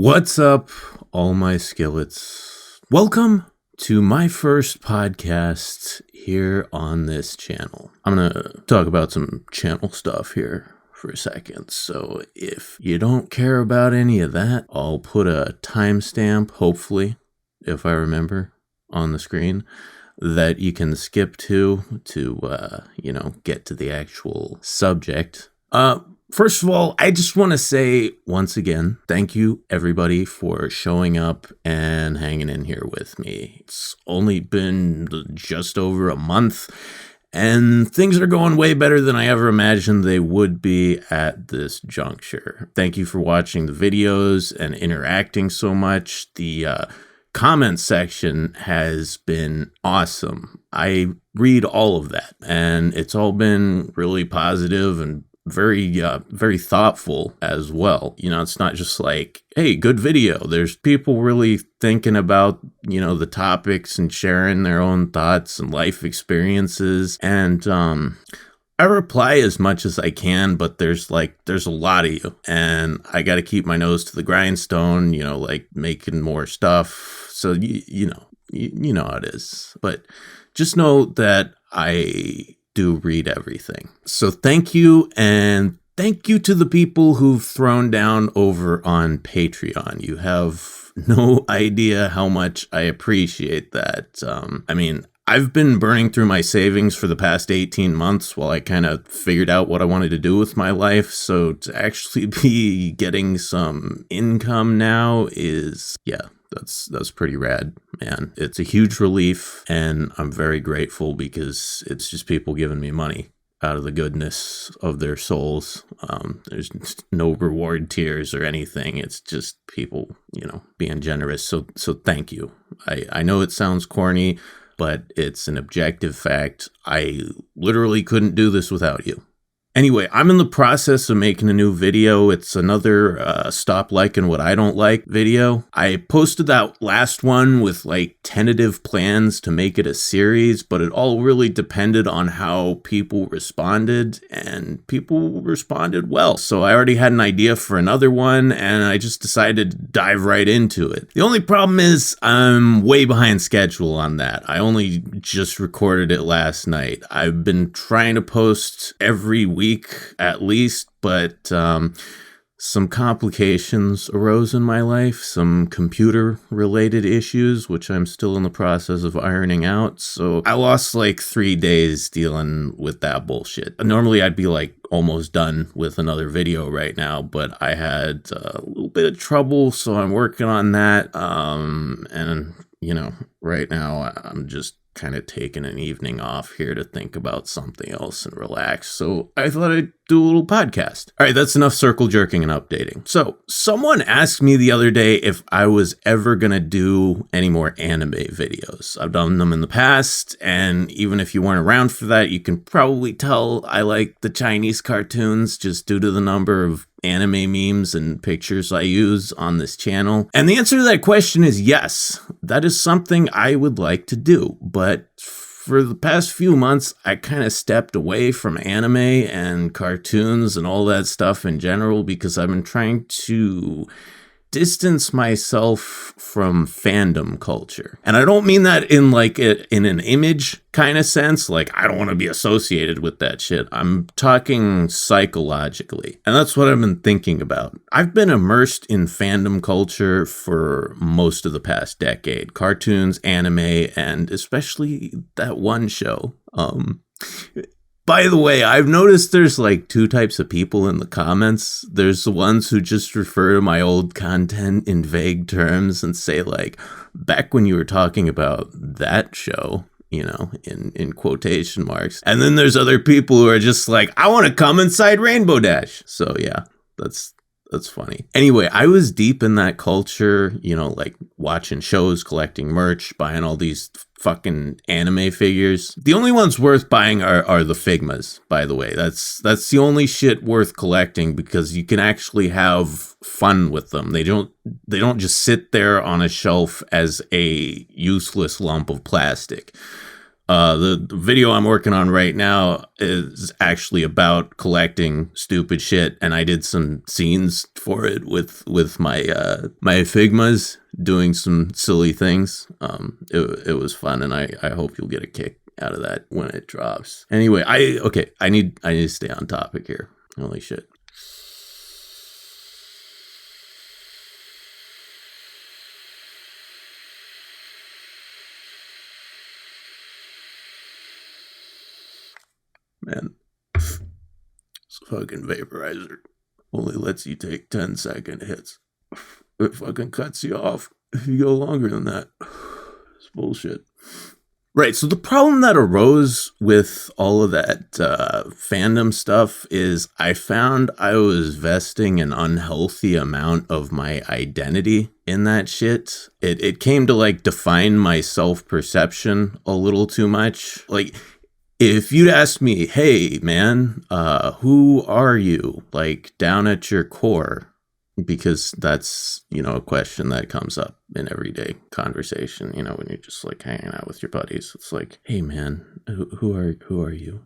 What's up, all my skillets? Welcome to my first podcast here on this channel. I'm gonna talk about some channel stuff here for a second. So if you don't care about any of that, I'll put a timestamp, hopefully, if I remember, on the screen that you can skip to get to the actual subject. First of all, I just want to say once again, thank you everybody for showing up and hanging in here with me. It's only been just over a month and things are going way better than I ever imagined they would be at this juncture. Thank you for watching the videos and interacting so much. The comment section has been awesome. I read all of that and it's all been really positive and very thoughtful as well. You know, it's not just like, hey, good video. There's people really thinking about, the topics and sharing their own thoughts and life experiences. And I reply as much as I can, but there's a lot of you and I got to keep my nose to the grindstone, making more stuff. So, you know how it is. But just know that I do read everything. So thank you, and thank you to the people who've thrown down over on Patreon. You have no idea how much I appreciate that. I've been burning through my savings for the past 18 months while I kind of figured out what I wanted to do with my life. So to actually be getting some income now is, that's pretty rad, man. It's a huge relief, and I'm very grateful because it's just people giving me money out of the goodness of their souls. There's no reward tiers or anything. It's just people, being generous. So thank you. I know it sounds corny, but it's an objective fact. I literally couldn't do this without you. Anyway, I'm in the process of making a new video. It's another stop liking what I don't like video. I posted that last one with tentative plans to make it a series, but it all really depended on how people responded, and people responded well. So I already had an idea for another one, and I just decided to dive right into it. The only problem is I'm way behind schedule on that. I only just recorded it last night. I've been trying to post every week at least, but some complications arose in my life, some computer related issues, which I'm still in the process of ironing out. So I lost 3 days dealing with that bullshit. Normally I'd be almost done with another video right now, but I had a little bit of trouble, so I'm working on that. And right now I'm just kind of taking an evening off here to think about something else and relax. So I thought I'd do a little podcast. All right, that's enough circle jerking and updating. So someone asked me the other day if I was ever going to do any more anime videos. I've done them in the past, and even if you weren't around for that, you can probably tell I like the Chinese cartoons just due to the number of anime memes and pictures I use on this channel. And the answer to that question is yes. That is something I would like to do, but for the past few months, I kind of stepped away from anime and cartoons and all that stuff in general because I've been trying to distance myself from fandom culture. And I don't mean that in in an image kind of sense, I don't want to be associated with that shit. I'm talking psychologically. And that's what I've been thinking about. I've been immersed in fandom culture for most of the past decade. Cartoons, anime, and especially that one show. By the way, I've noticed there's two types of people in the comments. There's the ones who just refer to my old content in vague terms and say back when you were talking about that show, in quotation marks. And then there's other people who are just I want to come inside Rainbow Dash. So yeah, that's funny. Anyway, I was deep in that culture, watching shows, collecting merch, buying all these fucking anime figures. The only ones worth buying are the Figmas, by the way. That's the only shit worth collecting because you can actually have fun with them. They don't just sit there on a shelf as a useless lump of plastic. The video I'm working on right now is actually about collecting stupid shit, and I did some scenes for it with my my Figmas doing some silly things. It was fun, and I hope you'll get a kick out of that when it drops. Anyway, I need to stay on topic here. Holy shit. Man, this fucking vaporizer only lets you take 10-second hits. It fucking cuts you off if you go longer than that. It's bullshit. Right, so the problem that arose with all of that fandom stuff is I found I was vesting an unhealthy amount of my identity in that shit. It came to like define my self-perception a little too much. Like, if you'd ask me, hey man, who are you, like down at your core? Because that's, a question that comes up in everyday conversation, when you're just like hanging out with your buddies. It's like, hey man, who are you?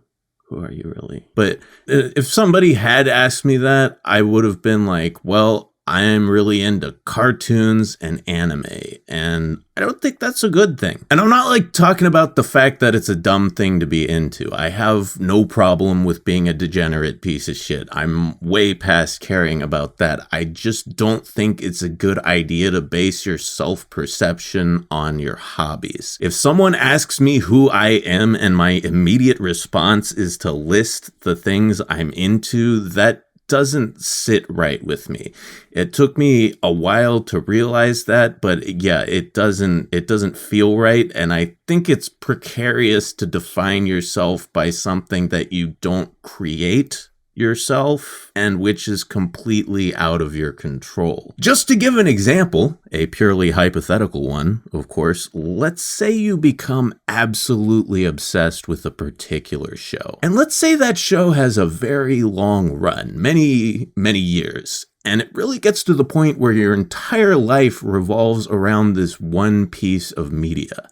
Who are you really? But if somebody had asked me that, I would have been like, well, I am really into cartoons and anime, and I don't think that's a good thing. And I'm not like talking about the fact that it's a dumb thing to be into. I have no problem with being a degenerate piece of shit. I'm way past caring about that. I just don't think it's a good idea to base your self-perception on your hobbies. If someone asks me who I am and my immediate response is to list the things I'm into, that doesn't sit right with me. It took me a while to realize that, but yeah, it doesn't feel right, and I think it's precarious to define yourself by something that you don't create yourself and which is completely out of your control. Just to give an example, a purely hypothetical one, of course, let's say you become absolutely obsessed with a particular show. And let's say that show has a very long run, many, many years. And it really gets to the point where your entire life revolves around this one piece of media.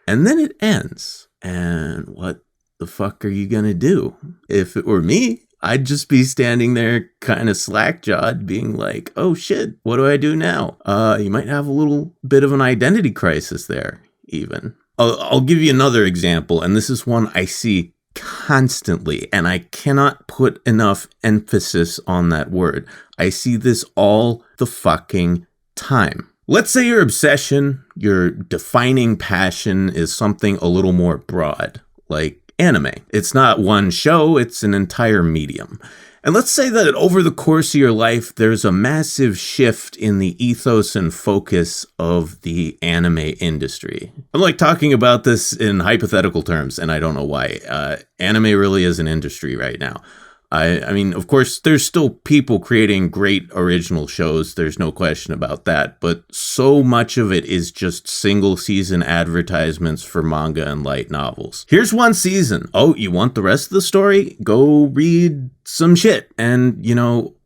And then it ends. And what the fuck are you gonna do? If it were me, I'd just be standing there kind of slack-jawed being like, oh shit, what do I do now? You might have a little bit of an identity crisis there, even. I'll give you another example, and this is one I see constantly, and I cannot put enough emphasis on that word. I see this all the fucking time. Let's say your obsession, your defining passion is something a little more broad, like anime. It's not one show, it's an entire medium. And let's say that over the course of your life, there's a massive shift in the ethos and focus of the anime industry. I'm like talking about this in hypothetical terms, and I don't know why. Anime really is an industry right now. I mean, of course, there's still people creating great original shows. There's no question about that. But so much of it is just single season advertisements for manga and light novels. Here's one season. Oh, you want the rest of the story? Go read some shit. And,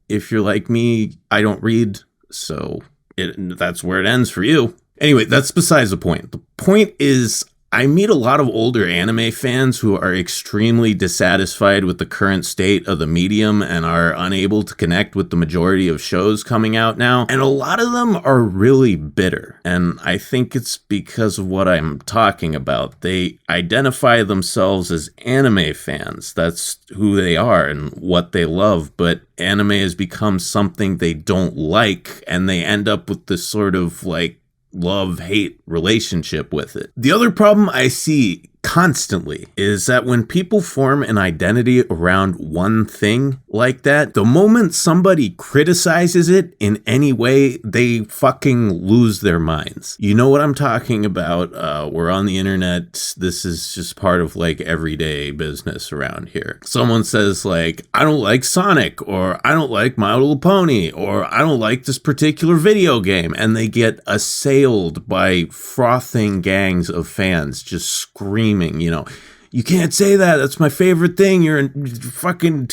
if you're like me, I don't read. So that's where it ends for you. Anyway, that's besides the point. The point is, I meet a lot of older anime fans who are extremely dissatisfied with the current state of the medium and are unable to connect with the majority of shows coming out now. And a lot of them are really bitter. And I think it's because of what I'm talking about. They identify themselves as anime fans. That's who they are and what they love. But anime has become something they don't like, and they end up with this sort of like love-hate relationship with it. The other problem I see constantly is that when people form an identity around one thing like that, the moment somebody criticizes it in any way, they fucking lose their minds. You know what I'm talking about? We're on the internet. This is just part of like everyday business around here. Someone says like, I don't like Sonic, or I don't like My Little Pony, or I don't like this particular video game, and they get assailed by frothing gangs of fans just screaming, you can't say that. That's my favorite thing. You're fucking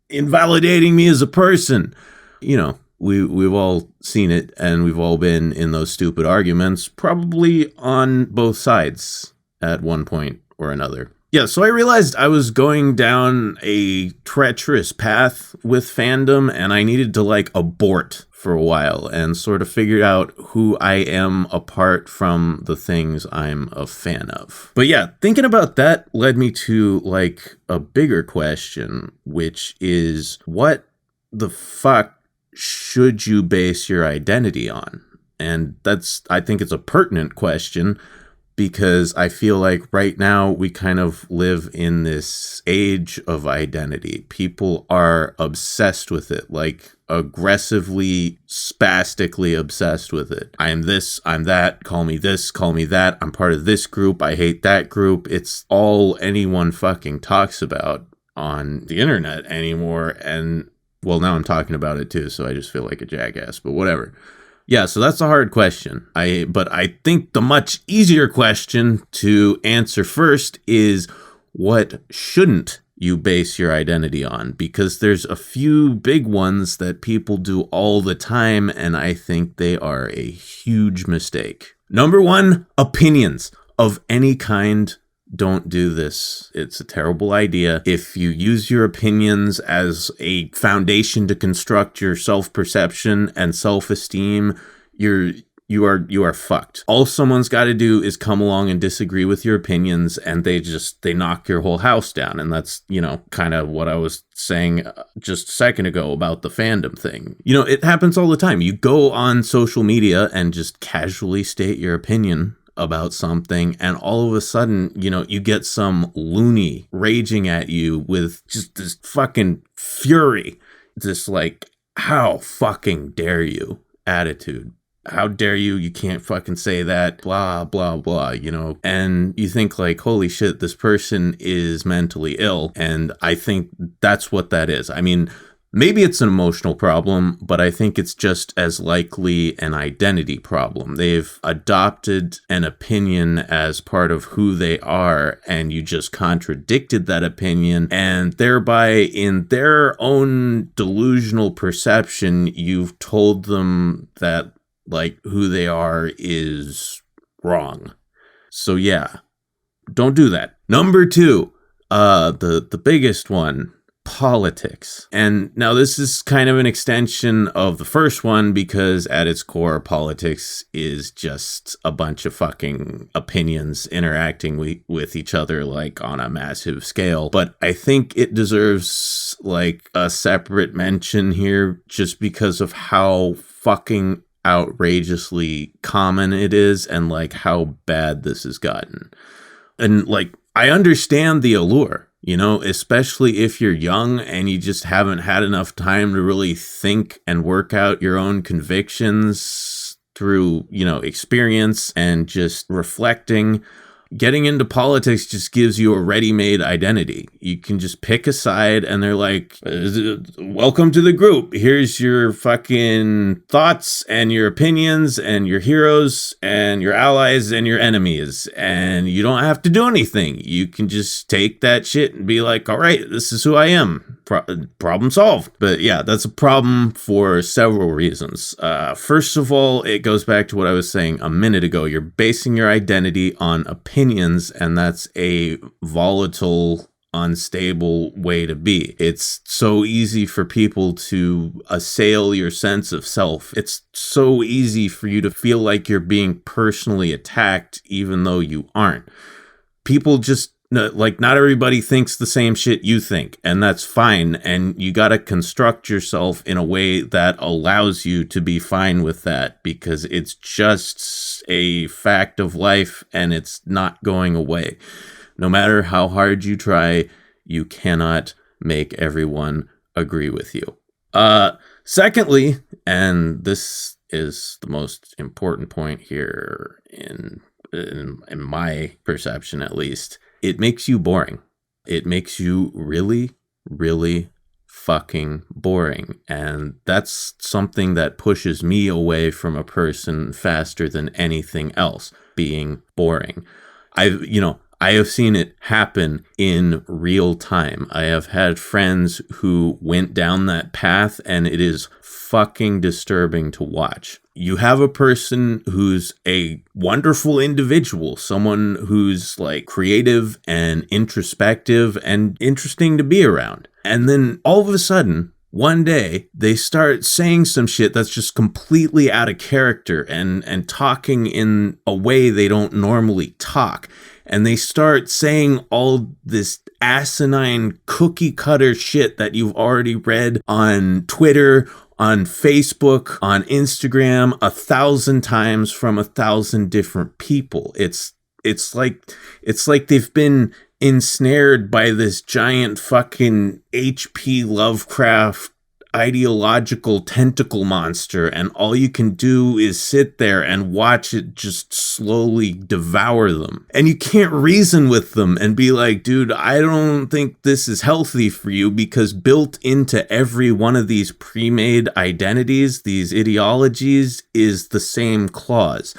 invalidating me as a person. We've all seen it, and we've all been in those stupid arguments, probably on both sides at one point or another. Yeah, so I realized I was going down a treacherous path with fandom, and I needed to like abort for a while and sort of figure out who I am apart from the things I'm a fan of. But yeah, thinking about that led me to like a bigger question, which is what the fuck should you base your identity on? And I think it's a pertinent question, because I feel like right now we kind of live in this age of identity. People are obsessed with it, like aggressively, spastically obsessed with it. I am this, I'm that, call me this, call me that, I'm part of this group, I hate that group. It's all anyone fucking talks about on the internet anymore. And well, now I'm talking about it too, so I just feel like a jackass, but whatever. Yeah, so that's a hard question. But I think the much easier question to answer first is, what shouldn't you base your identity on? Because there's a few big ones that people do all the time, and I think they are a huge mistake. Number one, opinions of any kind. Don't do this. It's a terrible idea. If you use your opinions as a foundation to construct your self-perception and self-esteem, you are fucked. All someone's got to do is come along and disagree with your opinions, and they knock your whole house down. And that's, kind of what I was saying just a second ago about the fandom thing. It happens all the time. You go on social media and just casually state your opinion about something, and all of a sudden, you get some loony raging at you with just this fucking fury, this like, how fucking dare you attitude. How dare you? You can't fucking say that, blah, blah, blah, and you think like, holy shit, this person is mentally ill. And I think that's what that is. I mean, maybe it's an emotional problem, but I think it's just as likely an identity problem. They've adopted an opinion as part of who they are, and you just contradicted that opinion, and thereby, in their own delusional perception, you've told them that, like, who they are is wrong. So yeah, don't do that. Number two, the biggest one, politics. And now this is kind of an extension of the first one, because at its core, politics is just a bunch of fucking opinions interacting with each other, like on a massive scale. But I think it deserves like a separate mention here, just because of how fucking outrageously common it is, and like how bad this has gotten. And like, I understand the allure, especially if you're young and you just haven't had enough time to really think and work out your own convictions through, experience and just reflecting. Getting into politics just gives you a ready-made identity. You can just pick a side, and they're like, welcome to the group. Here's your fucking thoughts and your opinions and your heroes and your allies and your enemies. And you don't have to do anything. You can just take that shit and be like, all right, this is who I am. Problem solved. But yeah, that's a problem for several reasons. First of all, it goes back to what I was saying a minute ago. You're basing your identity on opinions, and that's a volatile, unstable way to be. It's so easy for people to assail your sense of self. It's so easy for you to feel like you're being personally attacked, even though you aren't. People just, like, not everybody thinks the same shit you think, and that's fine. And you got to construct yourself in a way that allows you to be fine with that, because it's just a fact of life and it's not going away. No matter how hard you try, you cannot make everyone agree with you. Secondly, and this is the most important point here in my perception at least, it makes you boring. It makes you really, really fucking boring. And that's something that pushes me away from a person faster than anything else, being boring. I have seen it happen in real time. I have had friends who went down that path, and it is fucking disturbing to watch. you have a person who's a wonderful individual, someone who's like creative and introspective and interesting to be around. And then all of a sudden, one day, they start saying some shit that's just completely out of character and talking in a way they don't normally talk. And they start saying all this asinine cookie cutter shit that you've already read on Twitter, on Facebook, on Instagram 1,000 times from 1,000 different people. It's like they've been ensnared by this giant fucking H.P. Lovecraft ideological tentacle monster, and all you can do is sit there and watch it just slowly devour them. And you can't reason with them and be like, dude, I don't think this is healthy for you, because built into every one of these pre-made identities, these ideologies, is the same clause.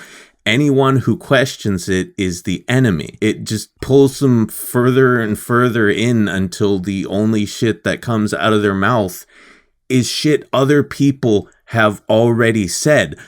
Anyone who questions it is the enemy. It just pulls them further and further in until the only shit that comes out of their mouth is shit other people have already said.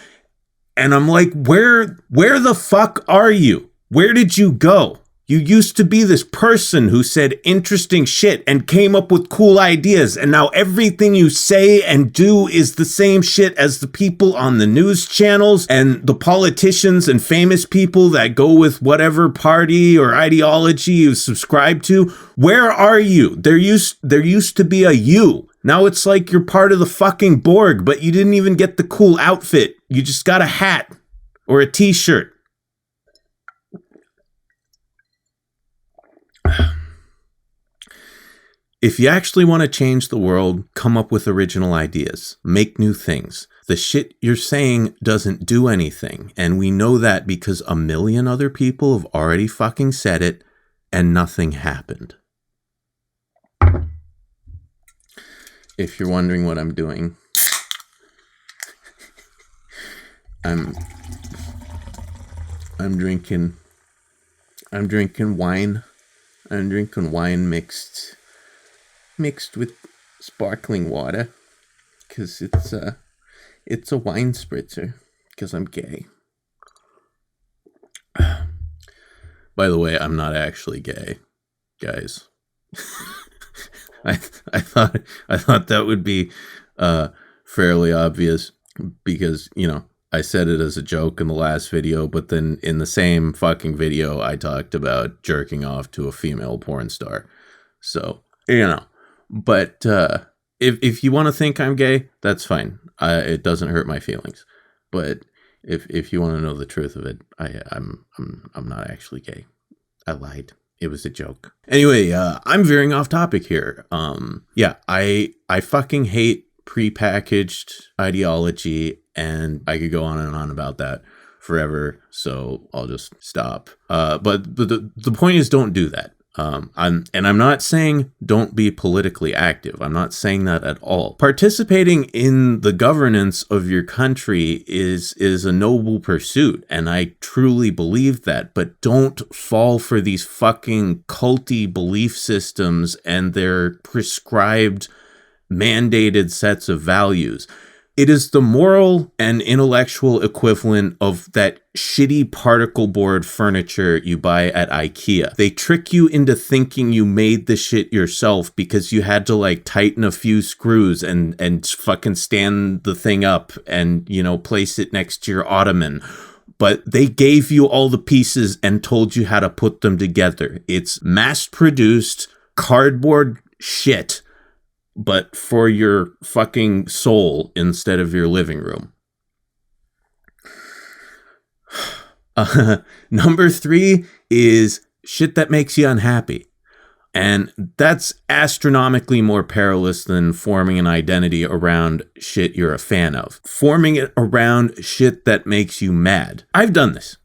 And I'm like, where the fuck are you? Where did you go? You used to be this person who said interesting shit and came up with cool ideas, and now everything you say and do is the same shit as the people on the news channels and the politicians and famous people that go with whatever party or ideology you subscribe to. Where are you? There used to be a you. Now it's like you're part of the fucking Borg, but you didn't even get the cool outfit. You just got a hat or a t-shirt. If you actually want to change the world, come up with original ideas. Make new things. The shit you're saying doesn't do anything, and we know that because a million other people have already fucking said it, and nothing happened. If you're wondering what I'm doing, I'm drinking wine. I'm drinking wine mixed with sparkling water, because it's a wine spritzer, because I'm gay. By the way, I'm not actually gay, guys. I thought that would be fairly obvious, because, you know, I said it as a joke in the last video, but then in the same fucking video I talked about jerking off to a female porn star. So, you know. But if you want to think I'm gay, that's fine. It doesn't hurt my feelings. But if you want to know the truth of it, I'm not actually gay. I lied. It was a joke. Anyway, I'm veering off topic here. Yeah, I fucking hate prepackaged ideology, and I could go on and on about that forever. So I'll just stop. But the point is, don't do that. I'm not saying don't be politically active. I'm not saying that at all. Participating in the governance of your country is a noble pursuit, and I truly believe that, but don't fall for these fucking culty belief systems and their prescribed, mandated sets of values. It is the moral and intellectual equivalent of that shitty particle board furniture you buy at IKEA. They trick you into thinking you made the shit yourself because you had to like tighten a few screws and fucking stand the thing up and, you know, place it next to your ottoman. But they gave you all the pieces and told you how to put them together. It's mass-produced cardboard shit, but for your fucking soul instead of your living room. Number 3 is shit that makes you unhappy. And that's astronomically more perilous than forming an identity around shit you're a fan of. Forming it around shit that makes you mad. I've done this.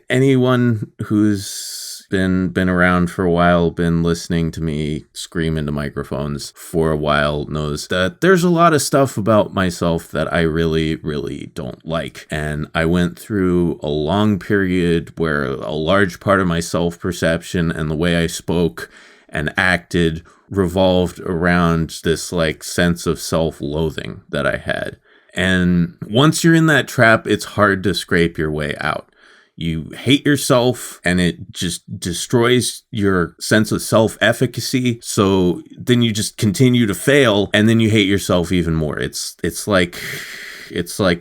Anyone who's been around for a while, been listening to me scream into microphones for a while, knows that there's a lot of stuff about myself that I really, really don't like. And I went through a long period where a large part of my self-perception and the way I spoke and acted revolved around this like sense of self-loathing that I had. And once you're in that trap, it's hard to scrape your way out. You hate yourself and it just destroys your sense of self-efficacy. So then you just continue to fail and then you hate yourself even more. It's like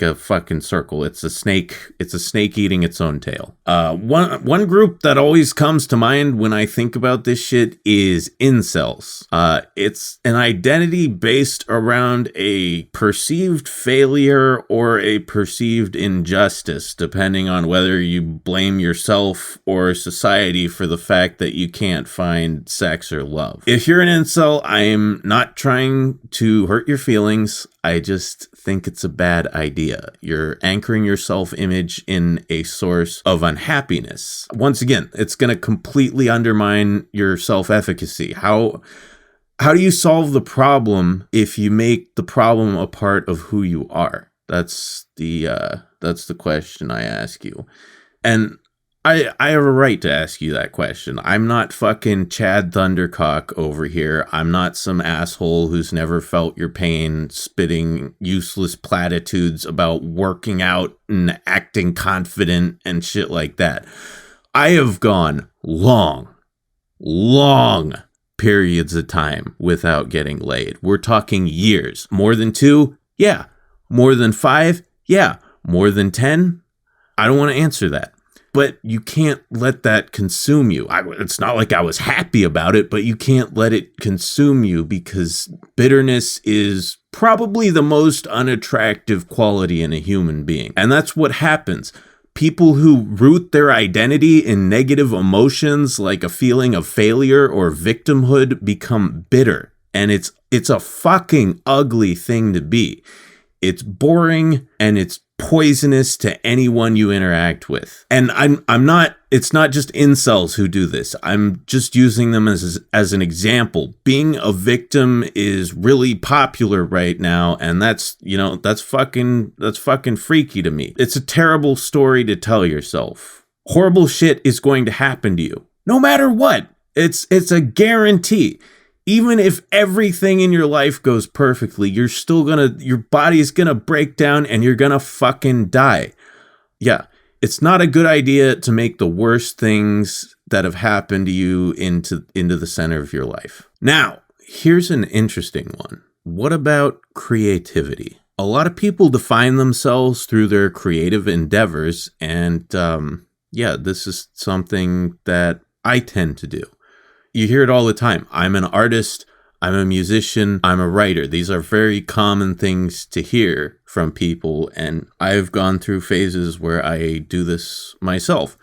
a fucking circle. It's a snake eating its own tail. One group that always comes to mind when I think about this shit is incels. It's an identity based around a perceived failure or a perceived injustice, depending on whether you blame yourself or society for the fact that you can't find sex or love. If you're an incel, I am not trying to hurt your feelings. I just think it's a bad idea. You're anchoring your self-image in a source of unhappiness. Once again, it's going to completely undermine your self-efficacy. How do you solve the problem if you make the problem a part of who you are? That's the question I ask you. And I have a right to ask you that question. I'm not fucking Chad Thundercock over here. I'm not some asshole who's never felt your pain spitting useless platitudes about working out and acting confident and shit like that. I have gone long periods of time without getting laid. We're talking years. More than 2? Yeah. More than 5? Yeah. More than 10? I don't want to answer that. But you can't let that consume you. It's not like I was happy about it, but you can't let it consume you because bitterness is probably the most unattractive quality in a human being. And that's what happens. People who root their identity in negative emotions like a feeling of failure or victimhood become bitter. And it's a fucking ugly thing to be. It's boring and it's poisonous to anyone you interact with. And it's not just incels who do this. I'm just using them as an example. Being a victim is really popular right now, and that's fucking freaky to me. It's a terrible story to tell yourself. Horrible shit is going to happen to you. No matter what. It's a guarantee. Even if everything in your life goes perfectly, your body's gonna break down and you're gonna fucking die. Yeah, it's not a good idea to make the worst things that have happened to you into the center of your life. Now, here's an interesting one. What about creativity? A lot of people define themselves through their creative endeavors, and this is something that I tend to do. You hear it all the time. I'm an artist, I'm a musician, I'm a writer. These are very common things to hear from people, and I've gone through phases where I do this myself.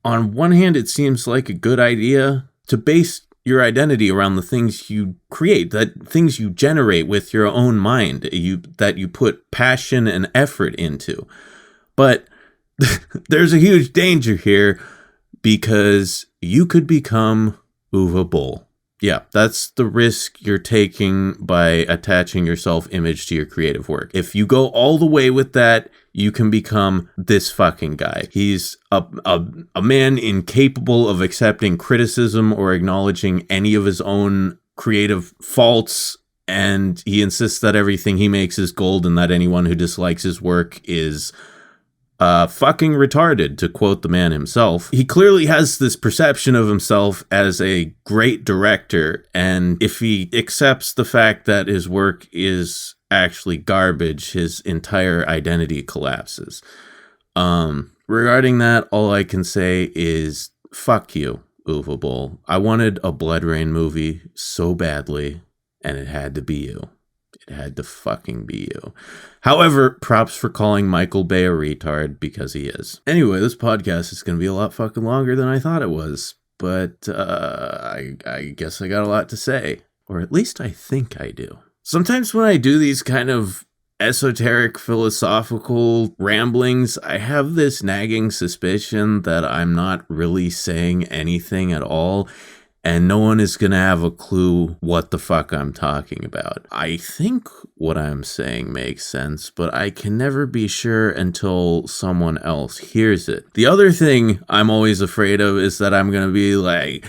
On one hand, it seems like a good idea to base your identity around the things you create, that things you generate with your own mind, that you put passion and effort into. But there's a huge danger here because you could become Uwe Boll. Yeah, that's the risk you're taking by attaching your self-image to your creative work. If you go all the way with that, you can become this fucking guy. He's a man incapable of accepting criticism or acknowledging any of his own creative faults, and he insists that everything he makes is gold and that anyone who dislikes his work is fucking retarded, to quote the man himself. He clearly has this perception of himself as a great director, and if he accepts the fact that his work is actually garbage, his entire identity collapses. Regarding that, all I can say is fuck you, Uwe Boll. I wanted a Blood Rain movie so badly, and it had to be you. It had to fucking be you. However, props for calling Michael Bay a retard, because he is. Anyway, this podcast is going to be a lot fucking longer than I thought it was. But I guess I got a lot to say. Or at least I think I do. Sometimes when I do these kind of esoteric philosophical ramblings, I have this nagging suspicion that I'm not really saying anything at all. And no one is going to have a clue what the fuck I'm talking about. I think what I'm saying makes sense, but I can never be sure until someone else hears it. The other thing I'm always afraid of is that I'm going to be like,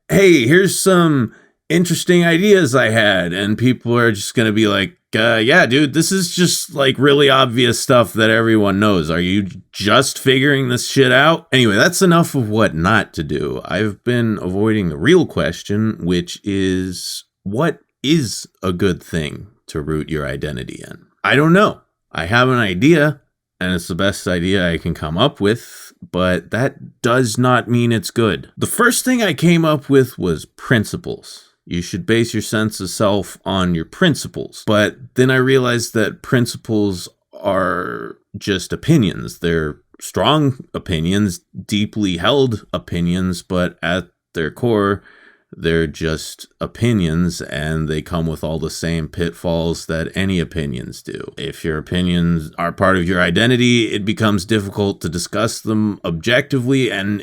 hey, here's some interesting ideas I had, and people are just going to be like, yeah, dude, this is just like really obvious stuff that everyone knows. Are you just figuring this shit out? Anyway, that's enough of what not to do. I've been avoiding the real question, which is, what is a good thing to root your identity in? I don't know. I have an idea, and it's the best idea I can come up with, but that does not mean it's good. The first thing I came up with was principles. You should base your sense of self on your principles. But then I realized that principles are just opinions. They're strong opinions, deeply held opinions, but at their core, they're just opinions, and they come with all the same pitfalls that any opinions do. If your opinions are part of your identity, it becomes difficult to discuss them objectively, and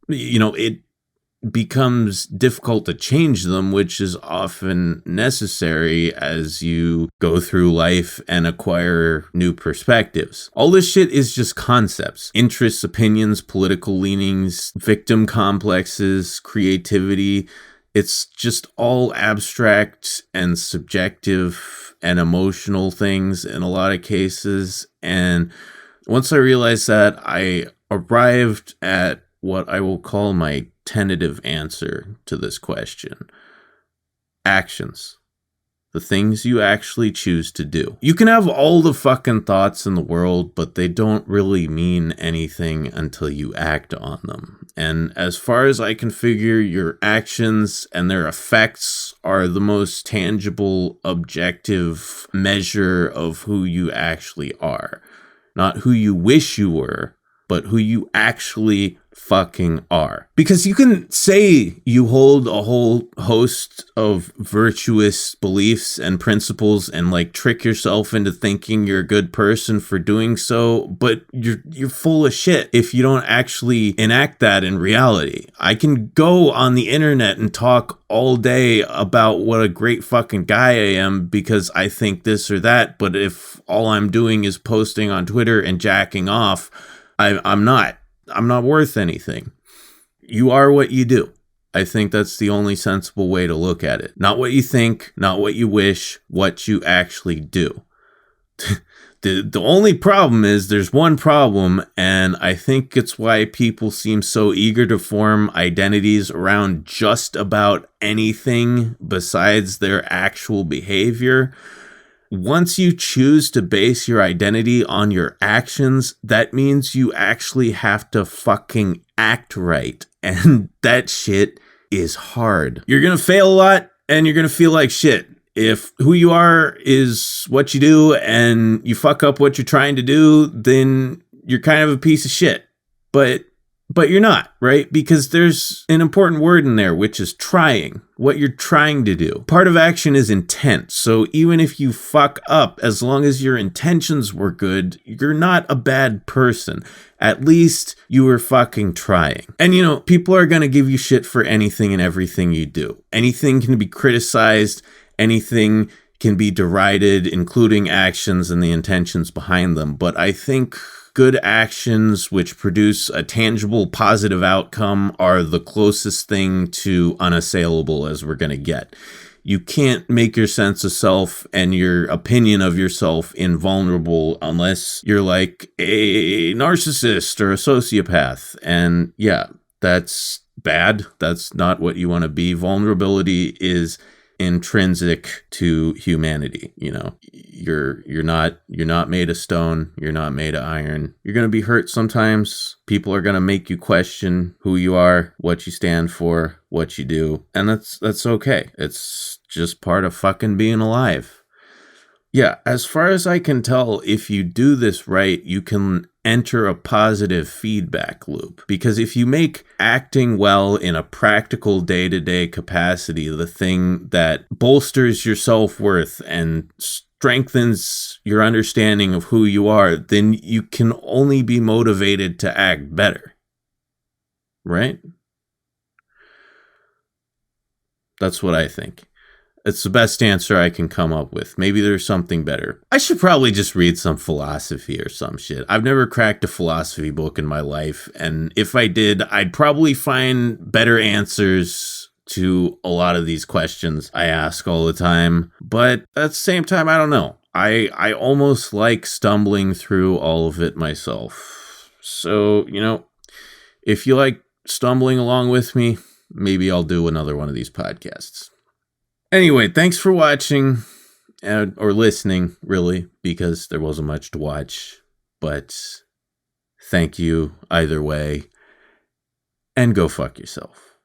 it becomes difficult to change them, which is often necessary as you go through life and acquire new perspectives. All this shit is just concepts. Interests, opinions, political leanings, victim complexes, creativity. It's just all abstract and subjective and emotional things in a lot of cases. And once I realized that, I arrived at what I will call my tentative answer to this question. Actions. The things you actually choose to do. You can have all the fucking thoughts in the world, but they don't really mean anything until you act on them. And as far as I can figure, your actions and their effects are the most tangible, objective measure of who you actually are. Not who you wish you were, but who you actually fucking are. Because you can say you hold a whole host of virtuous beliefs and principles and like trick yourself into thinking you're a good person for doing so, but you're full of shit if you don't actually enact that in reality. I can go on the internet and talk all day about what a great fucking guy I am because I think this or that, but if all I'm doing is posting on Twitter and jacking off, I'm not worth anything. You are what you do. I think that's the only sensible way to look at it. Not what you think, not what you wish, what you actually do. The only problem is there's one problem, and I think it's why people seem so eager to form identities around just about anything besides their actual behavior. Once you choose to base your identity on your actions, that means you actually have to fucking act right. And that shit is hard. You're gonna fail a lot and you're gonna feel like shit. If who you are is what you do and you fuck up what you're trying to do, then you're kind of a piece of shit. But you're not, right? Because there's an important word in there, which is trying, what you're trying to do. Part of action is intent. So even if you fuck up, as long as your intentions were good, you're not a bad person. At least you were fucking trying. And people are going to give you shit for anything and everything you do. Anything can be criticized. Anything can be derided, including actions and the intentions behind them. But I think good actions which produce a tangible positive outcome are the closest thing to unassailable as we're going to get. You can't make your sense of self and your opinion of yourself invulnerable unless you're like a narcissist or a sociopath. And yeah, that's bad. That's not what you want to be. Vulnerability is intrinsic to humanity. You're not made of stone, you're not made of iron. You're going to be hurt sometimes. People are going to make you question who you are, what you stand for, what you do, and that's okay. It's just part of fucking being alive. Yeah, as far as I can tell, if you do this right, you can enter a positive feedback loop. Because if you make acting well in a practical day-to-day capacity the thing that bolsters your self-worth and strengthens your understanding of who you are, then you can only be motivated to act better. Right? That's what I think. It's the best answer I can come up with. Maybe there's something better. I should probably just read some philosophy or some shit. I've never cracked a philosophy book in my life, and if I did, I'd probably find better answers to a lot of these questions I ask all the time. But at the same time, I don't know. I almost like stumbling through all of it myself. So, if you like stumbling along with me, maybe I'll do another one of these podcasts. Anyway, thanks for watching or listening, really, because there wasn't much to watch. But thank you either way, and go fuck yourself.